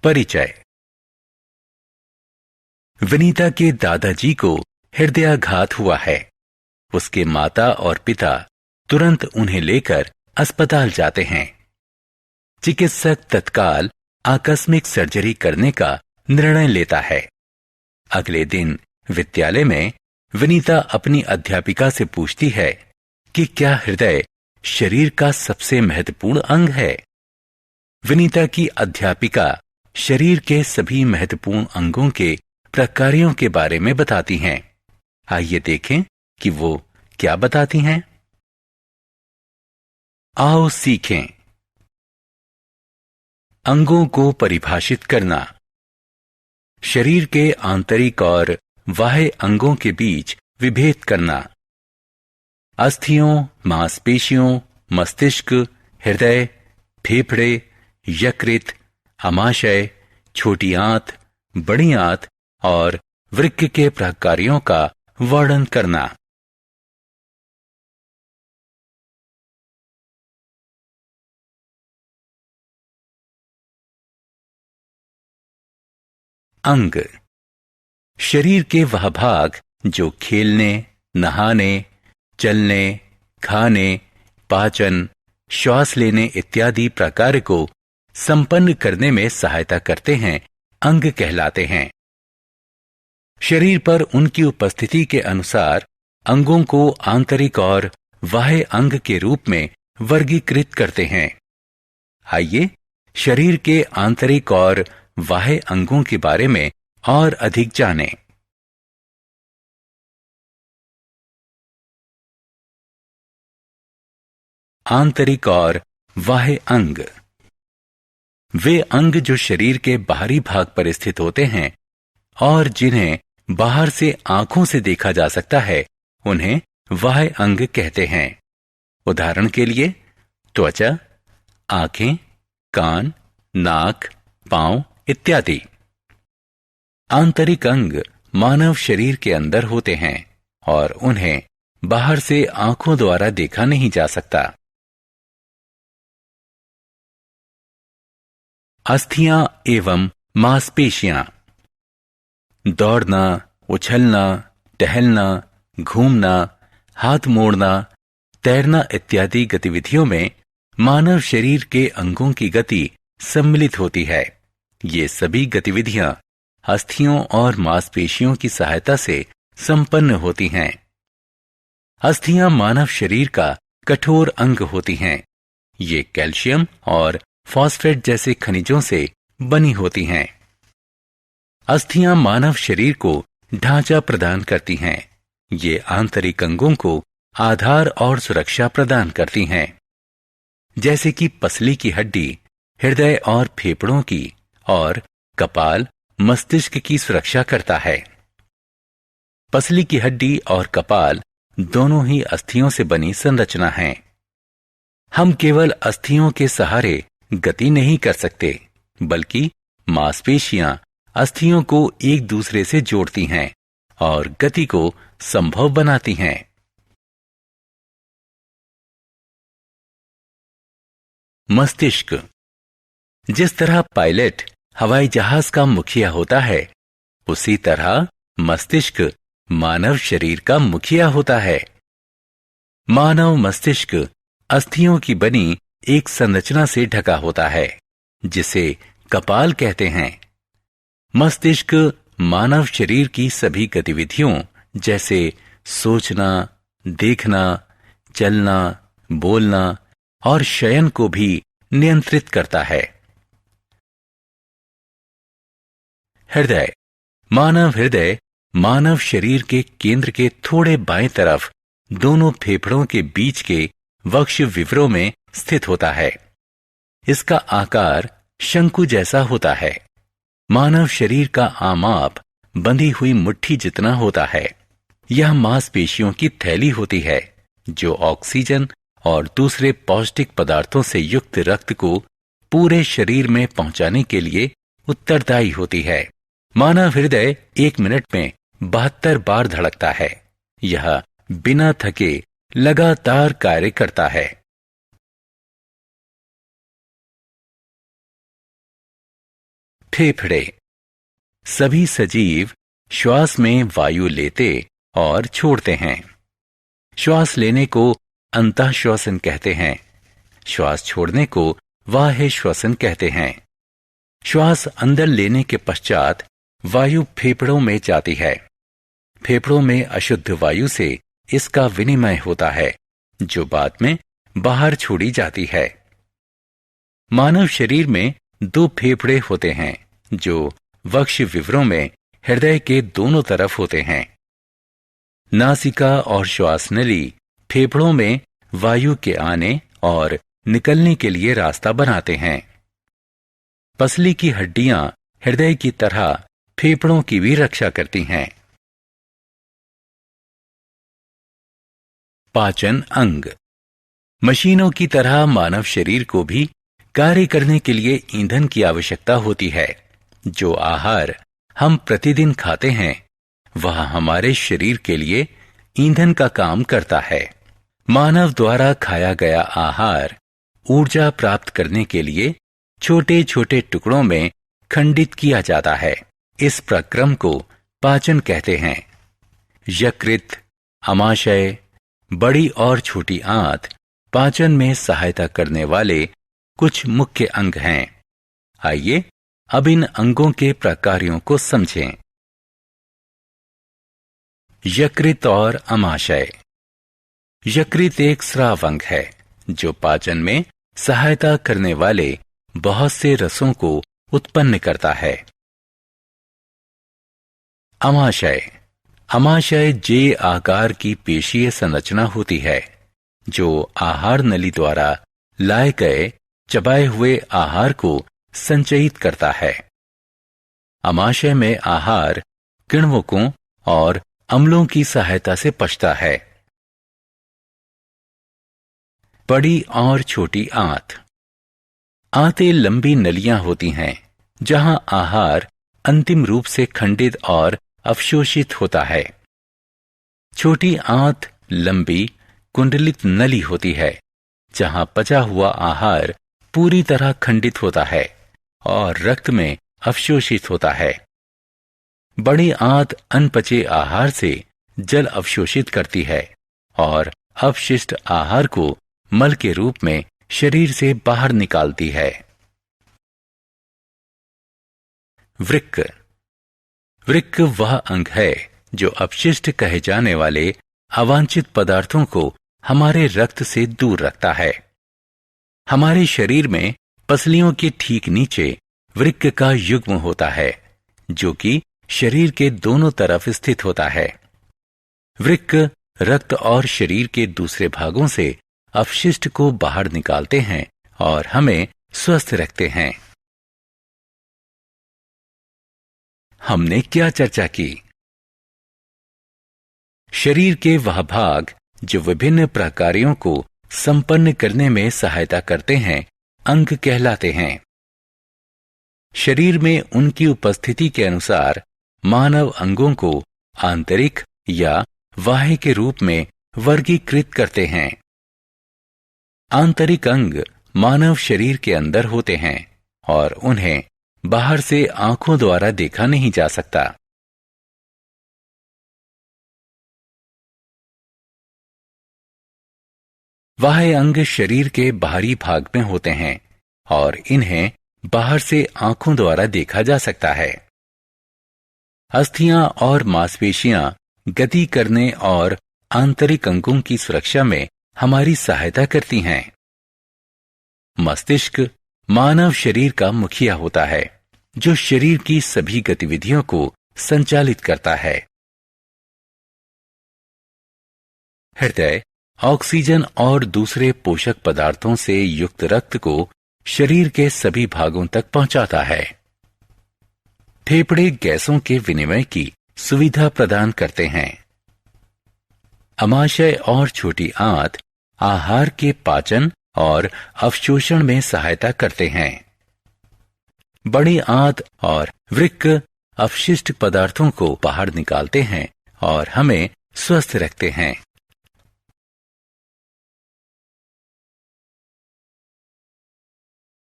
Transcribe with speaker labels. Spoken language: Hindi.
Speaker 1: परिचय। विनीता के दादाजी को हृदयाघात हुआ है। उसके माता और पिता तुरंत उन्हें लेकर अस्पताल जाते हैं। चिकित्सक तत्काल आकस्मिक सर्जरी करने का निर्णय लेता है। अगले दिन विद्यालय में विनीता अपनी अध्यापिका से पूछती है कि क्या हृदय शरीर का सबसे महत्वपूर्ण अंग है। विनीता की अध्यापिका शरीर के सभी महत्वपूर्ण अंगों के प्रकारों के बारे में बताती हैं। आइए देखें कि वो क्या बताती हैं। आओ सीखें। अंगों को परिभाषित करना। शरीर के आंतरिक और बाह्य अंगों के बीच विभेद करना। अस्थियों, मांसपेशियों, मस्तिष्क, हृदय, फेफड़े, यकृत, आमाशय, छोटी आंत, बड़ी आंत और वृक्क के प्रकारों का वर्णन करना। अंग। शरीर के वह भाग जो खेलने, नहाने, चलने, खाने, पाचन, श्वास लेने इत्यादि प्रकार को संपन्न करने में सहायता करते हैं, अंग कहलाते हैं। शरीर पर उनकी उपस्थिति के अनुसार अंगों को आंतरिक और बाह्य अंग के रूप में वर्गीकृत करते हैं। आइए शरीर के आंतरिक और बाह्य अंगों के बारे में और अधिक जानें। आंतरिक और बाह्य अंग। वे अंग जो शरीर के बाहरी भाग पर स्थित होते हैं और जिन्हें बाहर से आंखों से देखा जा सकता है, उन्हें बाह्य अंग कहते हैं। उदाहरण के लिए त्वचा, आंखें, कान, नाक, पांव इत्यादि। आंतरिक अंग मानव शरीर के अंदर होते हैं और उन्हें बाहर से आंखों द्वारा देखा नहीं जा सकता। अस्थियां एवं मांसपेशियां। दौड़ना, उछलना, टहलना, घूमना, हाथ मोड़ना, तैरना इत्यादि गतिविधियों में मानव शरीर के अंगों की गति सम्मिलित होती है। ये सभी गतिविधियां अस्थियों और मांसपेशियों की सहायता से संपन्न होती हैं। अस्थियां मानव शरीर का कठोर अंग होती हैं। ये कैल्शियम और फॉस्फेट जैसे खनिजों से बनी होती हैं। अस्थियां मानव शरीर को ढांचा प्रदान करती हैं। ये आंतरिक अंगों को आधार और सुरक्षा प्रदान करती हैं, जैसे कि पसली की हड्डी हृदय और फेफड़ों की और कपाल मस्तिष्क की सुरक्षा करता है। पसली की हड्डी और कपाल दोनों ही अस्थियों से बनी संरचना है। हम केवल अस्थियों के सहारे गति नहीं कर सकते, बल्कि मांसपेशियां अस्थियों को एक दूसरे से जोड़ती हैं और गति को संभव बनाती हैं। मस्तिष्क। जिस तरह पायलट हवाई जहाज का मुखिया होता है, उसी तरह मस्तिष्क मानव शरीर का मुखिया होता है। मानव मस्तिष्क अस्थियों की बनी एक संरचना से ढका होता है, जिसे कपाल कहते हैं। मस्तिष्क मानव शरीर की सभी गतिविधियों जैसे सोचना, देखना, चलना, बोलना और शयन को भी नियंत्रित करता है। हृदय। मानव हृदय मानव शरीर के केंद्र के थोड़े बाएं तरफ दोनों फेफड़ों के बीच के वक्ष विवरों में स्थित होता है। इसका आकार शंकु जैसा होता है। मानव शरीर का आमाप बंधी हुई मुट्ठी जितना होता है। यह मांसपेशियों की थैली होती है, जो ऑक्सीजन और दूसरे पौष्टिक पदार्थों से युक्त रक्त को पूरे शरीर में पहुंचाने के लिए उत्तरदायी होती है। मानव हृदय 1 मिनट में 72 बार धड़कता है। यह बिना थके लगातार कार्य करता है। फेफड़े। सभी सजीव श्वास में वायु लेते और छोड़ते हैं। श्वास लेने को अंतःश्वसन कहते हैं। श्वास छोड़ने को बाह्य श्वसन कहते हैं। श्वास अंदर लेने के पश्चात वायु फेफड़ों में जाती है। फेफड़ों में अशुद्ध वायु से इसका विनिमय होता है, जो बाद में बाहर छोड़ी जाती है। मानव शरीर में 2 फेफड़े होते हैं, जो वक्ष विवरों में हृदय के दोनों तरफ होते हैं। नासिका और श्वास नली फेफड़ों में वायु के आने और निकलने के लिए रास्ता बनाते हैं। पसली की हड्डियां हृदय की तरह फेफड़ों की भी रक्षा करती हैं। पाचन अंग। मशीनों की तरह मानव शरीर को भी कार्य करने के लिए ईंधन की आवश्यकता होती है। जो आहार हम प्रतिदिन खाते हैं वह हमारे शरीर के लिए ईंधन का काम करता है। मानव द्वारा खाया गया आहार ऊर्जा प्राप्त करने के लिए छोटे छोटे टुकड़ों में खंडित किया जाता है। इस प्रक्रम को पाचन कहते हैं। यकृत, आमाशय, बड़ी और छोटी आंत पाचन में सहायता करने वाले कुछ मुख्य अंग हैं। आइए अब इन अंगों के प्रकारों को समझें। यकृत और आमाशय। यकृत एक स्राव अंग है जो पाचन में सहायता करने वाले बहुत से रसों को उत्पन्न करता है। आमाशय। आमाशय जे आकार की पेशीय संरचना होती है जो आहार नली द्वारा लाए गए चबाए हुए आहार को संचयित करता है। आमाशय में आहार किण्वकों और अम्लों की सहायता से पचता है। बड़ी और छोटी आंत। आंतें लंबी नलियां होती हैं जहां आहार अंतिम रूप से खंडित और अवशोषित होता है। छोटी आंत लंबी कुंडलित नली होती है जहां पचा हुआ आहार पूरी तरह खंडित होता है और रक्त में अवशोषित होता है। बड़ी आंत अनपचे आहार से जल अवशोषित करती है और अपशिष्ट आहार को मल के रूप में शरीर से बाहर निकालती है। वृक्क। वृक्क वह अंग है जो अपशिष्ट कहे जाने वाले अवांछित पदार्थों को हमारे रक्त से दूर रखता है। हमारे शरीर में पसलियों के ठीक नीचे वृक्क का युग्म होता है जो कि शरीर के दोनों तरफ स्थित होता है। वृक्क रक्त और शरीर के दूसरे भागों से अपशिष्ट को बाहर निकालते हैं और हमें स्वस्थ रखते हैं। हमने क्या चर्चा की? शरीर के वह भाग जो विभिन्न प्रकारों को संपन्न करने में सहायता करते हैं अंग कहलाते हैं। शरीर में उनकी उपस्थिति के अनुसार मानव अंगों को आंतरिक या बाह्य के रूप में वर्गीकृत करते हैं। आंतरिक अंग मानव शरीर के अंदर होते हैं और उन्हें बाहर से आंखों द्वारा देखा नहीं जा सकता। बाह्य अंग शरीर के बाहरी भाग में होते हैं और इन्हें बाहर से आंखों द्वारा देखा जा सकता है। अस्थियां और मांसपेशियां गति करने और आंतरिक अंगों की सुरक्षा में हमारी सहायता करती हैं। मस्तिष्क मानव शरीर का मुखिया होता है जो शरीर की सभी गतिविधियों को संचालित करता है। हृदय ऑक्सीजन और दूसरे पोषक पदार्थों से युक्त रक्त को शरीर के सभी भागों तक पहुंचाता है। फेफड़े गैसों के विनिमय की सुविधा प्रदान करते हैं। आमाशय और छोटी आंत आहार के पाचन और अवशोषण में सहायता करते हैं। बड़ी आंत और वृक्क अपशिष्ट पदार्थों को बाहर निकालते हैं और हमें स्वस्थ रखते हैं।